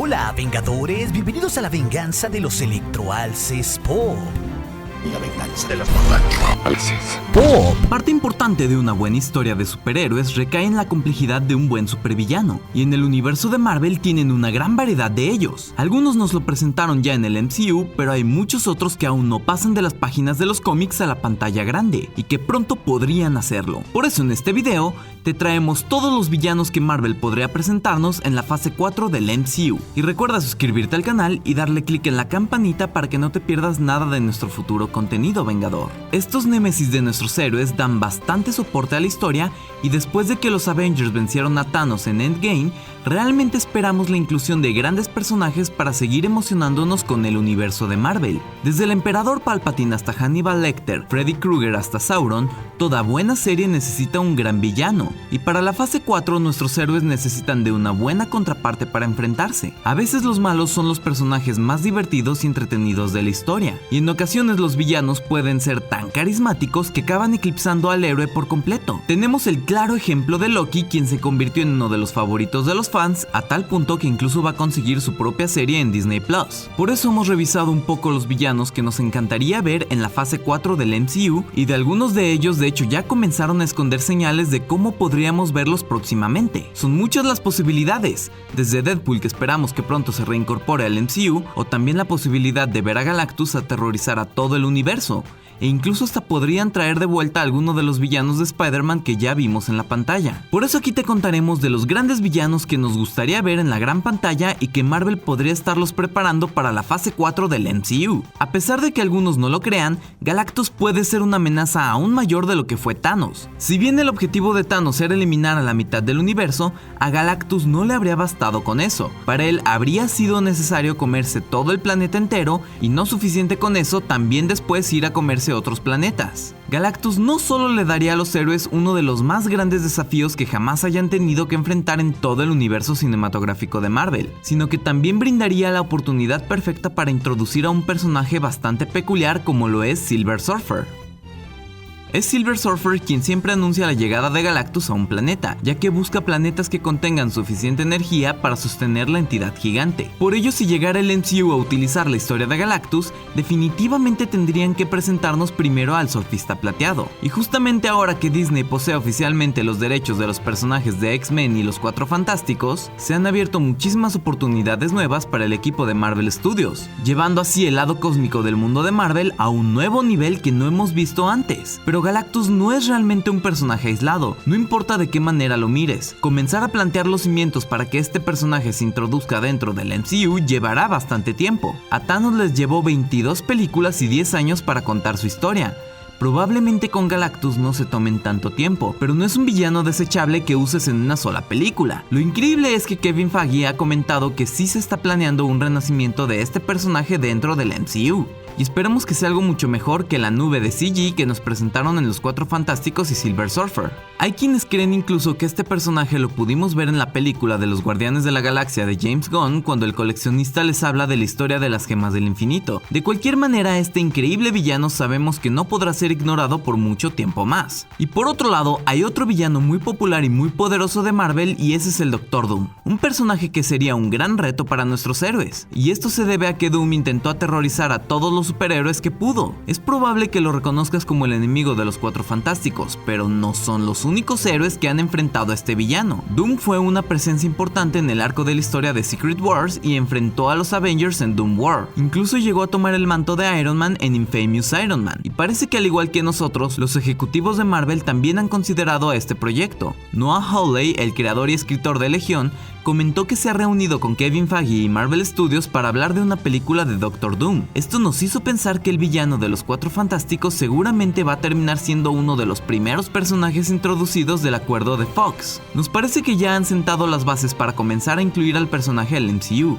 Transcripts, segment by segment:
Hola, Vengadores, bienvenidos a la venganza de los electroalces Pop. La venganza de los electroalces Pop. Parte importante de una buena historia de superhéroes recae en la complejidad de un buen supervillano, y en el universo de Marvel tienen una gran variedad de ellos. Algunos nos lo presentaron ya en el MCU, pero hay muchos otros que aún no pasan de las páginas de los cómics a la pantalla grande, y que pronto podrían hacerlo. Por eso en este video, te traemos todos los villanos que Marvel podría presentarnos en la fase 4 del MCU. Y recuerda suscribirte al canal y darle clic en la campanita para que no te pierdas nada de nuestro futuro contenido vengador. Estos némesis de nuestros héroes dan bastante soporte a la historia, y después de que los Avengers vencieron a Thanos en Endgame, realmente esperamos la inclusión de grandes personajes para seguir emocionándonos con el universo de Marvel. Desde el Emperador Palpatine hasta Hannibal Lecter, Freddy Krueger hasta Sauron, toda buena serie necesita un gran villano, y para la fase 4 nuestros héroes necesitan de una buena contraparte para enfrentarse. A veces los malos son los personajes más divertidos y entretenidos de la historia, y en ocasiones los villanos pueden ser tan carismáticos que acaban eclipsando al héroe por completo. Tenemos el claro ejemplo de Loki, quien se convirtió en uno de los favoritos de los fans a tal punto que incluso va a conseguir su propia serie en Disney Plus. Por eso hemos revisado un poco los villanos que nos encantaría ver en la fase 4 del MCU, y de algunos de ellos de hecho ya comenzaron a esconder señales de cómo podríamos verlos próximamente. Son muchas las posibilidades, desde Deadpool, que esperamos que pronto se reincorpore al MCU, o también la posibilidad de ver a Galactus aterrorizar a todo el universo, e incluso hasta podrían traer de vuelta a alguno de los villanos de Spider-Man que ya vimos en la pantalla. Por eso aquí te contaremos de los grandes villanos que nos gustaría ver en la gran pantalla y que Marvel podría estarlos preparando para la fase 4 del MCU. A pesar de que algunos no lo crean, Galactus puede ser una amenaza aún mayor de lo que fue Thanos. Si bien el objetivo de Thanos era eliminar a la mitad del universo, a Galactus no le habría bastado con eso. Para él habría sido necesario comerse todo el planeta entero, y no suficiente con eso, también después ir a comerse otros planetas. Galactus no solo le daría a los héroes uno de los más grandes desafíos que jamás hayan tenido que enfrentar en todo el universo cinematográfico de Marvel, sino que también brindaría la oportunidad perfecta para introducir a un personaje bastante peculiar como lo es Silver Surfer. Es Silver Surfer quien siempre anuncia la llegada de Galactus a un planeta, ya que busca planetas que contengan suficiente energía para sostener la entidad gigante. Por ello, si llegara el MCU a utilizar la historia de Galactus, definitivamente tendrían que presentarnos primero al surfista plateado. Y justamente ahora que Disney posee oficialmente los derechos de los personajes de X-Men y los Cuatro Fantásticos, se han abierto muchísimas oportunidades nuevas para el equipo de Marvel Studios, llevando así el lado cósmico del mundo de Marvel a un nuevo nivel que no hemos visto antes. Pero Galactus no es realmente un personaje aislado, no importa de qué manera lo mires. Comenzar a plantear los cimientos para que este personaje se introduzca dentro del MCU llevará bastante tiempo. A Thanos les llevó 22 películas y 10 años para contar su historia. Probablemente con Galactus no se tomen tanto tiempo, pero no es un villano desechable que uses en una sola película. Lo increíble es que Kevin Feige ha comentado que sí se está planeando un renacimiento de este personaje dentro del MCU. Y esperemos que sea algo mucho mejor que la nube de CG que nos presentaron en los Cuatro Fantásticos y Silver Surfer. Hay quienes creen incluso que este personaje lo pudimos ver en la película de los Guardianes de la Galaxia de James Gunn, cuando el coleccionista les habla de la historia de las gemas del infinito. De cualquier manera, este increíble villano sabemos que no podrá ser ignorado por mucho tiempo más. Y por otro lado, hay otro villano muy popular y muy poderoso de Marvel, y ese es el Doctor Doom, un personaje que sería un gran reto para nuestros héroes. Y esto se debe a que Doom intentó aterrorizar a todos los superhéroes que pudo. Es probable que lo reconozcas como el enemigo de los Cuatro Fantásticos, pero no son los únicos héroes que han enfrentado a este villano. Doom fue una presencia importante en el arco de la historia de Secret Wars y enfrentó a los Avengers en Doom War. Incluso llegó a tomar el manto de Iron Man en Infamous Iron Man. Y parece que al igual que nosotros, los ejecutivos de Marvel también han considerado a este proyecto. Noah Hawley, el creador y escritor de Legión, comentó que se ha reunido con Kevin Feige y Marvel Studios para hablar de una película de Doctor Doom. Esto nos hizo pensar que el villano de los Cuatro Fantásticos seguramente va a terminar siendo uno de los primeros personajes introducidos del acuerdo de Fox. Nos parece que ya han sentado las bases para comenzar a incluir al personaje del MCU.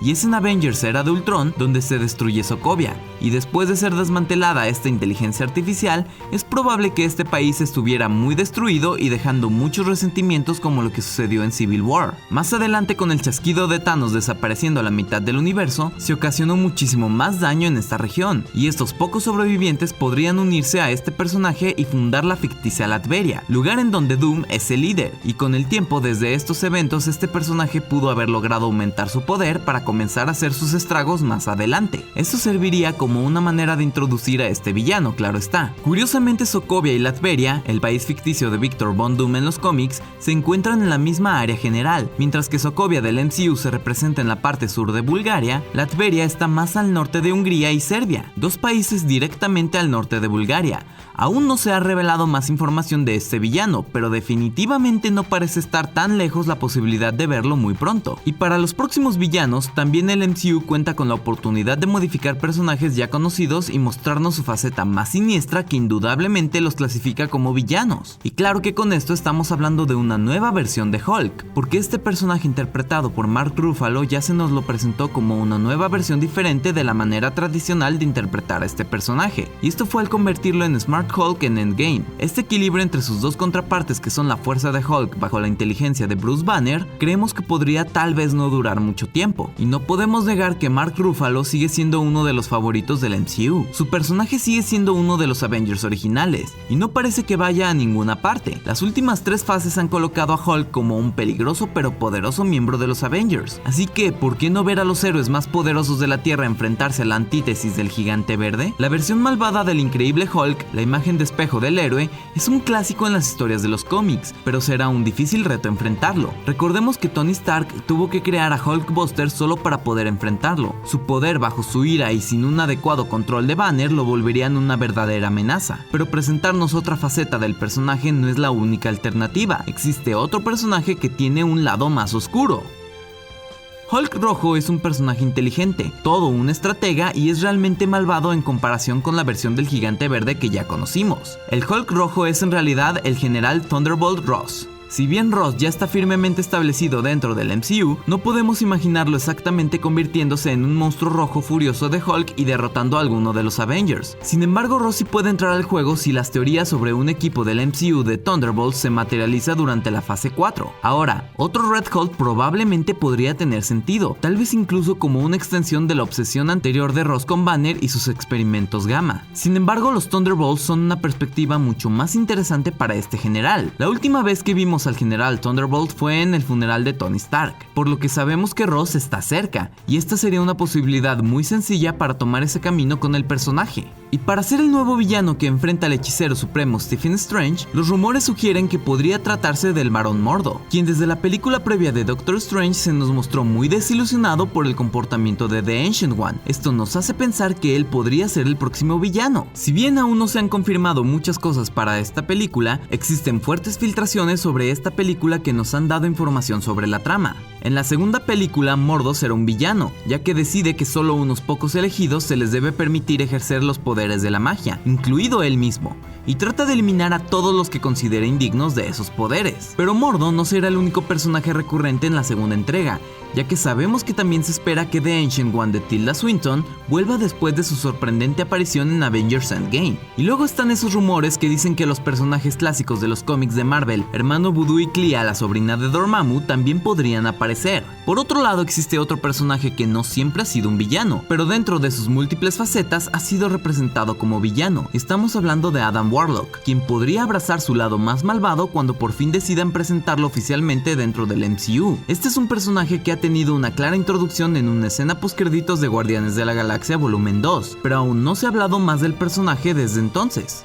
Y es en Avengers Era de Ultron donde se destruye Sokovia, y después de ser desmantelada esta inteligencia artificial, es probable que este país estuviera muy destruido y dejando muchos resentimientos como lo que sucedió en Civil War. Más adelante, con el chasquido de Thanos desapareciendo a la mitad del universo, se ocasionó muchísimo más daño en esta región, y estos pocos sobrevivientes podrían unirse a este personaje y fundar la ficticia Latveria, lugar en donde Doom es el líder, y con el tiempo desde estos eventos este personaje pudo haber logrado aumentar su poder para comenzar a hacer sus estragos más adelante. Esto serviría como una manera de introducir a este villano, claro está. Curiosamente, Sokovia y Latveria, el país ficticio de Victor Von Doom en los cómics, se encuentran en la misma área general. Mientras que Sokovia del MCU se representa en la parte sur de Bulgaria, Latveria está más al norte de Hungría y Serbia, dos países directamente al norte de Bulgaria. Aún no se ha revelado más información de este villano, pero definitivamente no parece estar tan lejos la posibilidad de verlo muy pronto. Y para los próximos villanos, también el MCU cuenta con la oportunidad de modificar personajes ya conocidos y mostrarnos su faceta más siniestra que indudablemente los clasifica como villanos. Y claro que con esto estamos hablando de una nueva versión de Hulk, porque este personaje interpretado por Mark Ruffalo ya se nos lo presentó como una nueva versión diferente de la manera tradicional de interpretar a este personaje, y esto fue al convertirlo en Smart Hulk en Endgame. Este equilibrio entre sus dos contrapartes, que son la fuerza de Hulk bajo la inteligencia de Bruce Banner, creemos que podría tal vez no durar mucho tiempo, y no podemos negar que Mark Ruffalo sigue siendo uno de los favoritos del MCU. Su personaje sigue siendo uno de los Avengers originales, y no parece que vaya a ninguna parte. Las últimas 3 fases han colocado a Hulk como un peligroso pero poderoso miembro de los Avengers, así que ¿por qué no ver a los héroes más poderosos de la Tierra enfrentarse a la antítesis del Gigante Verde? La versión malvada del increíble Hulk, la imagen de espejo del héroe, es un clásico en las historias de los cómics, pero será un difícil reto enfrentarlo. Recordemos que Tony Stark tuvo que crear a Hulkbuster solo para poder enfrentarlo. Su poder bajo su ira y sin un adecuado control de Banner lo volverían una verdadera amenaza. Pero presentarnos otra faceta del personaje no es la única alternativa. Existe otro personaje que tiene un lado más oscuro. Hulk rojo es un personaje inteligente, todo un estratega, y es realmente malvado en comparación con la versión del Gigante Verde que ya conocimos. El Hulk rojo es en realidad el general Thunderbolt Ross. Si bien Ross ya está firmemente establecido dentro del MCU, no podemos imaginarlo exactamente convirtiéndose en un monstruo rojo furioso de Hulk y derrotando a alguno de los Avengers. Sin embargo, Ross sí puede entrar al juego si las teorías sobre un equipo del MCU de Thunderbolts se materializa durante la fase 4. Ahora, otro Red Hulk probablemente podría tener sentido, tal vez incluso como una extensión de la obsesión anterior de Ross con Banner y sus experimentos Gamma. Sin embargo, los Thunderbolts son una perspectiva mucho más interesante para este general. La última vez que vimos al general Thunderbolt fue en el funeral de Tony Stark, por lo que sabemos que Ross está cerca, y esta sería una posibilidad muy sencilla para tomar ese camino con el personaje. Y para ser el nuevo villano que enfrenta al hechicero supremo Stephen Strange, los rumores sugieren que podría tratarse del Barón Mordo, quien desde la película previa de Doctor Strange se nos mostró muy desilusionado por el comportamiento de The Ancient One. Esto nos hace pensar que él podría ser el próximo villano. Si bien aún no se han confirmado muchas cosas para esta película, existen fuertes filtraciones sobre esta película que nos han dado información sobre la trama. En la segunda película, Mordo será un villano, ya que decide que solo unos pocos elegidos se les debe permitir ejercer los poderes de la magia, incluido él mismo, y trata de eliminar a todos los que considere indignos de esos poderes. Pero Mordo no será el único personaje recurrente en la segunda entrega, ya que sabemos que también se espera que The Ancient One de Tilda Swinton vuelva después de su sorprendente aparición en Avengers Endgame. Y luego están esos rumores que dicen que los personajes clásicos de los cómics de Marvel, Hermano Voodoo y Clea, la sobrina de Dormammu, también podrían aparecer. Por otro lado, existe otro personaje que no siempre ha sido un villano, pero dentro de sus múltiples facetas ha sido representado como villano. Estamos hablando de Adam Warlock, quien podría abrazar su lado más malvado cuando por fin decidan presentarlo oficialmente dentro del MCU. Este es un personaje que ha tenido una clara introducción en una escena postcréditos de Guardianes de la Galaxia Volumen 2, pero aún no se ha hablado más del personaje desde entonces.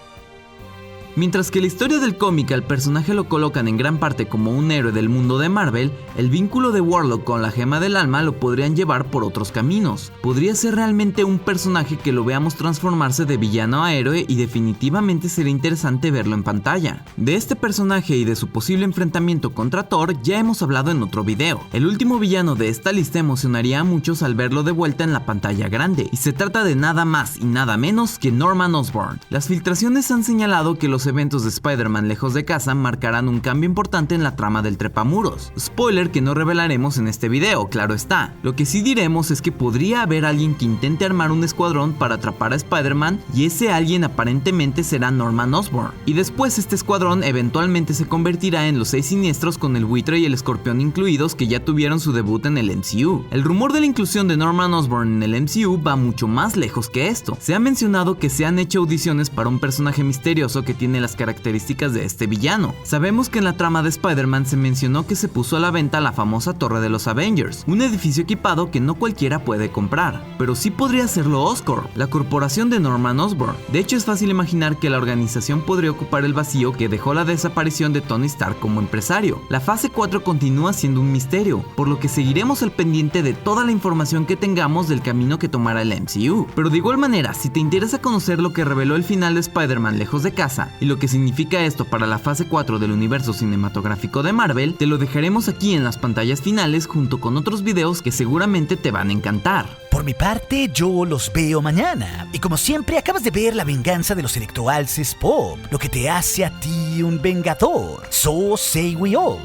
Mientras que la historia del cómic al personaje lo colocan en gran parte como un héroe del mundo de Marvel, el vínculo de Warlock con la Gema del Alma lo podrían llevar por otros caminos. Podría ser realmente un personaje que lo veamos transformarse de villano a héroe, y definitivamente sería interesante verlo en pantalla. De este personaje y de su posible enfrentamiento contra Thor ya hemos hablado en otro video. El último villano de esta lista emocionaría a muchos al verlo de vuelta en la pantalla grande, y se trata de nada más y nada menos que Norman Osborn. Las filtraciones han señalado que los los eventos de Spider-Man Lejos de Casa marcarán un cambio importante en la trama del trepamuros. Spoiler que no revelaremos en este video, claro está. Lo que sí diremos es que podría haber alguien que intente armar un escuadrón para atrapar a Spider-Man y ese alguien aparentemente será Norman Osborn. Y después este escuadrón eventualmente se convertirá en los 6 siniestros con el Buitre y el Escorpión incluidos que ya tuvieron su debut en el MCU. El rumor de la inclusión de Norman Osborn en el MCU va mucho más lejos que esto. Se ha mencionado que se han hecho audiciones para un personaje misterioso que tiene las características de este villano. Sabemos que en la trama de Spider-Man se mencionó que se puso a la venta la famosa Torre de los Avengers, un edificio equipado que no cualquiera puede comprar, pero sí podría serlo Oscorp, la corporación de Norman Osborn. De hecho, es fácil imaginar que la organización podría ocupar el vacío que dejó la desaparición de Tony Stark como empresario. La fase 4 continúa siendo un misterio, por lo que seguiremos al pendiente de toda la información que tengamos del camino que tomará el MCU. Pero de igual manera, si te interesa conocer lo que reveló el final de Spider-Man Lejos de Casa y lo que significa esto para la fase 4 del universo cinematográfico de Marvel, te lo dejaremos aquí en las pantallas finales junto con otros videos que seguramente te van a encantar. Por mi parte, yo los veo mañana. Y como siempre, acabas de ver La Venganza de los Electroalces Pop, lo que te hace a ti un vengador. So say we all.